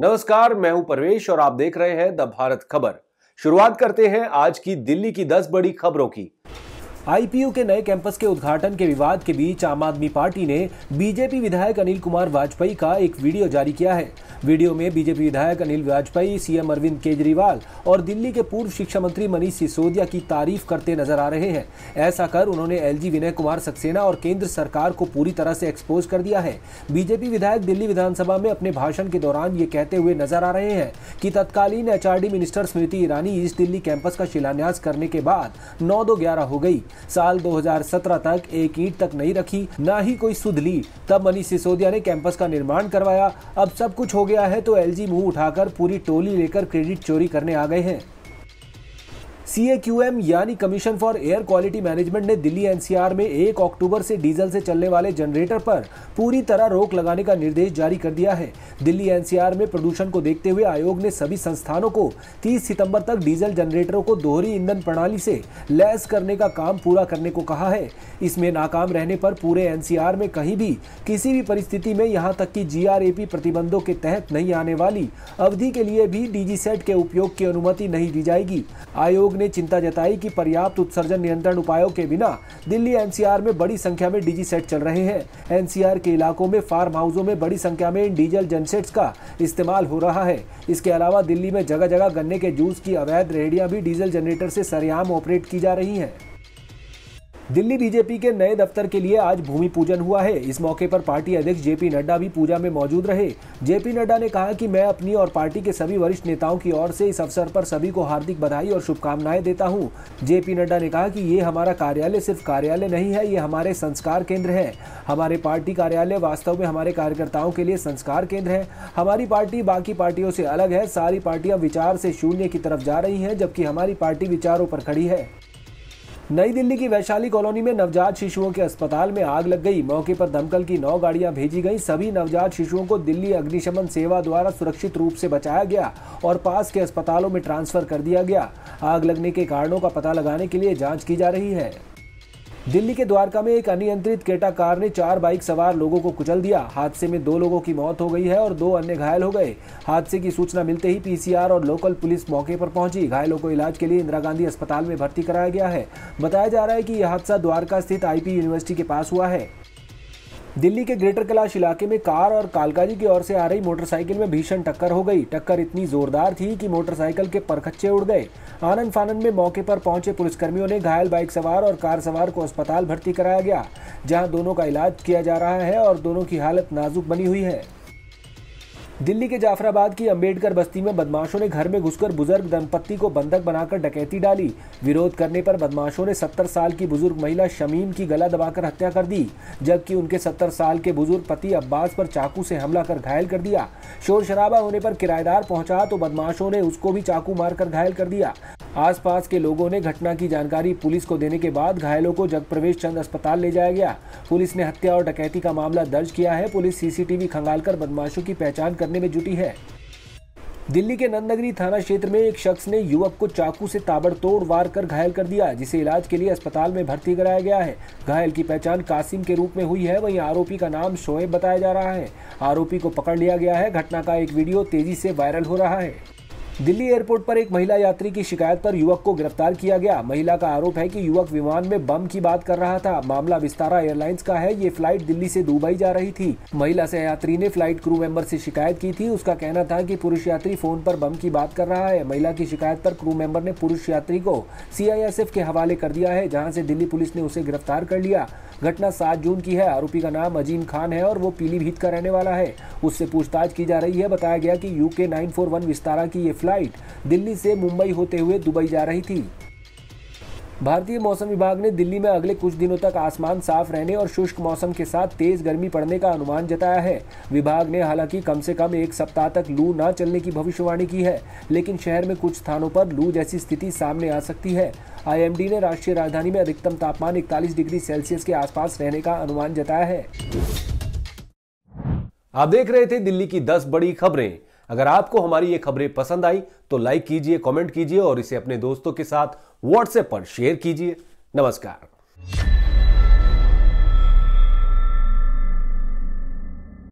नमस्कार, मैं हूं परवेश और आप देख रहे हैं द भारत खबर। शुरुआत करते हैं आज की दिल्ली की 10 बड़ी खबरों की। आईपीयू के नए कैंपस के उद्घाटन के विवाद के बीच आम आदमी पार्टी ने बीजेपी विधायक अनिल कुमार वाजपेयी का एक वीडियो जारी किया है। वीडियो में बीजेपी विधायक अनिल वाजपेयी सीएम अरविंद केजरीवाल और दिल्ली के पूर्व शिक्षा मंत्री मनीष सिसोदिया की तारीफ करते नजर आ रहे हैं। ऐसा कर उन्होंने एलजी विनय कुमार सक्सेना और केंद्र सरकार को पूरी तरह से एक्सपोज कर दिया है। बीजेपी विधायक दिल्ली विधानसभा में अपने भाषण के दौरान ये कहते हुए नजर आ रहे हैं कि तत्कालीन HRD minister Smriti Irani east Delhi campus का शिलान्यास करने के बाद 9-2-11 हो गई। साल 2017 तक एक ईंट तक नहीं रखी, ना ही कोई सुध ली। तब मनीष सिसोदिया ने कैंपस का निर्माण करवाया। अब सब कुछ हो गया है तो एलजी मुंह उठाकर पूरी टोली लेकर क्रेडिट चोरी करने आ गए हैं। CAQM यानी commission for air quality management ने दिल्ली एनसीआर में 1 अक्टूबर से डीजल से चलने वाले जनरेटर पर पूरी तरह रोक लगाने का निर्देश जारी कर दिया है। दिल्ली एनसीआर में प्रदूषण को देखते हुए आयोग ने सभी संस्थानों को 30 सितंबर तक डीजल जनरेटरों को दोहरी ईंधन प्रणाली से लैस करने का काम पूरा करने को कहा है। इसमें नाकाम रहने पर पूरे एनसीआर में कहीं भी किसी भी परिस्थिति में यहां तक कि GRAP प्रतिबंधों के तहत नहीं आने वाली अवधि के लिए भी DGSET के उपयोग की अनुमति नहीं दी जाएगी। आयोग ने चिंता जताई कि पर्याप्त उत्सर्जन नियंत्रण उपायों के बिना दिल्ली एनसीआर में बड़ी संख्या में DGSET चल रहे हैं। एनसीआर के इलाकों में फार्म हाउसों में बड़ी संख्या में इन डीजल जनसेट्स का इस्तेमाल हो रहा है। इसके अलावा दिल्ली में जगह जगह गन्ने के जूस की अवैध रेहड़ियां भी डीजल जनरेटर से सरेआम ऑपरेट की जा रही हैं। दिल्ली बीजेपी के नए दफ्तर के लिए आज भूमि पूजन हुआ है। इस मौके पर पार्टी अध्यक्ष जेपी नड्डा भी पूजा में मौजूद रहे। जेपी नड्डा ने कहा कि मैं अपनी और पार्टी के सभी वरिष्ठ नेताओं की ओर से इस अवसर पर सभी को हार्दिक बधाई और शुभकामनाएं देता हूं। जेपी नड्डा ने कहा कि ये हमारा कार्यालय सिर्फ कार्यालय नहीं है, ये हमारे संस्कार केंद्र है। हमारे पार्टी कार्यालय वास्तव में हमारे कार्यकर्ताओं के लिए संस्कार केंद्र है। हमारी पार्टी बाकी पार्टियों से अलग है। सारी पार्टियां विचार से शून्य की तरफ जा रही हैं, जबकि हमारी पार्टी विचारों पर खड़ी है। नई दिल्ली की वैशाली कॉलोनी में नवजात शिशुओं के अस्पताल में आग लग गई। मौके पर दमकल की 9 गाड़ियां भेजी गईं। सभी नवजात शिशुओं को दिल्ली अग्निशमन सेवा द्वारा सुरक्षित रूप से बचाया गया और पास के अस्पतालों में ट्रांसफर कर दिया गया। आग लगने के कारणों का पता लगाने के लिए जांच की जा रही है। दिल्ली के द्वारका में एक अनियंत्रित क्रेटा कार ने 4 बाइक सवार लोगों को कुचल दिया। हादसे में 2 लोगों की मौत हो गई है और 2 अन्य घायल हो गए। हादसे की सूचना मिलते ही पीसीआर और लोकल पुलिस मौके पर पहुंची। घायलों को इलाज के लिए इंदिरा गांधी अस्पताल में भर्ती कराया गया है। बताया जा रहा है कि यह हादसा द्वारका स्थित IP यूनिवर्सिटी के पास हुआ है। दिल्ली के ग्रेटर कैलाश इलाके में कार और कालकाजी की ओर से आ रही मोटरसाइकिल में भीषण टक्कर हो गई। टक्कर इतनी जोरदार थी कि मोटरसाइकिल के परखच्चे उड़ गए। आनन फानन में मौके पर पहुंचे पुलिसकर्मियों ने घायल बाइक सवार और कार सवार को अस्पताल भर्ती कराया गया, जहां दोनों का इलाज किया जा रहा है और दोनों की हालत नाजुक बनी हुई है। दिल्ली के जाफराबाद की अंबेडकर बस्ती में बदमाशों ने घर में घुसकर बुजुर्ग दंपत्ति को बंधक बनाकर डकैती डाली। विरोध करने पर बदमाशों ने 70 साल की बुजुर्ग महिला शमीम की गला दबाकर हत्या कर दी, जबकि उनके 70 साल के बुजुर्ग पति अब्बास पर चाकू से हमला कर घायल कर दिया। शोर शराबा होने पर किराएदार पहुंचा तो बदमाशों ने उसको भी चाकू मारकर घायल कर दिया। आसपास के लोगों ने घटना की जानकारी पुलिस को देने के बाद घायलों को जगप्रवेश चंद अस्पताल ले जाया गया। पुलिस ने हत्या और डकैती का मामला दर्ज किया है। पुलिस CCTV खंगालकर बदमाशों की पहचान करने में जुटी है। दिल्ली के नंदनगरी थाना क्षेत्र में एक शख्स ने युवक को चाकू से ताबड़तोड़ वार कर घायल कर दिया, जिसे इलाज के लिए अस्पताल में भर्ती कराया गया है। घायल की पहचान कासिम के रूप में हुई है। वहीं आरोपी का नाम शोएब बताया जा रहा है। आरोपी को पकड़ लिया गया है। घटना का एक वीडियो तेजी से वायरल हो रहा है। दिल्ली एयरपोर्ट पर एक महिला यात्री की शिकायत पर युवक को गिरफ्तार किया गया। महिला का आरोप है कि युवक विमान में बम की बात कर रहा था। मामला विस्तारा एयरलाइंस का है। ये फ्लाइट दिल्ली से दुबई जा रही थी। महिला सह यात्री ने फ्लाइट क्रू मेंबर से शिकायत की थी। उसका कहना था कि पुरुष यात्री फोन पर बम की बात कर रहा है। महिला की शिकायत पर क्रू मेंबर ने पुरुष यात्री को CISF के हवाले कर दिया है, जहाँ से दिल्ली पुलिस ने उसे गिरफ्तार कर लिया। घटना 7 जून की है। आरोपी का नाम अजीम खान है और वो पीलीभीत का रहने वाला है। उससे पूछताछ की जा रही है। बताया गया कि UK 941 विस्तारा की ये फ्लाइट दिल्ली से मुंबई होते हुए दुबई जा रही थी। भारतीय मौसम विभाग ने दिल्ली में अगले कुछ दिनों तक आसमान साफ रहने और शुष्क मौसम के साथ तेज गर्मी पड़ने का अनुमान जताया है। विभाग ने हालांकि कम से कम 1 सप्ताह तक लू न चलने की भविष्यवाणी की है, लेकिन शहर में कुछ स्थानों पर लू जैसी स्थिति सामने आ सकती है। IMD ने राष्ट्रीय राजधानी में अधिकतम तापमान 41 डिग्री सेल्सियस के आसपास रहने का अनुमान जताया है। आप देख रहे थे दिल्ली की 10 बड़ी खबरें। अगर आपको हमारी ये खबरें पसंद आई तो लाइक कीजिए, कमेंट कीजिए और इसे अपने दोस्तों के साथ WhatsApp पर शेयर कीजिए। नमस्कार।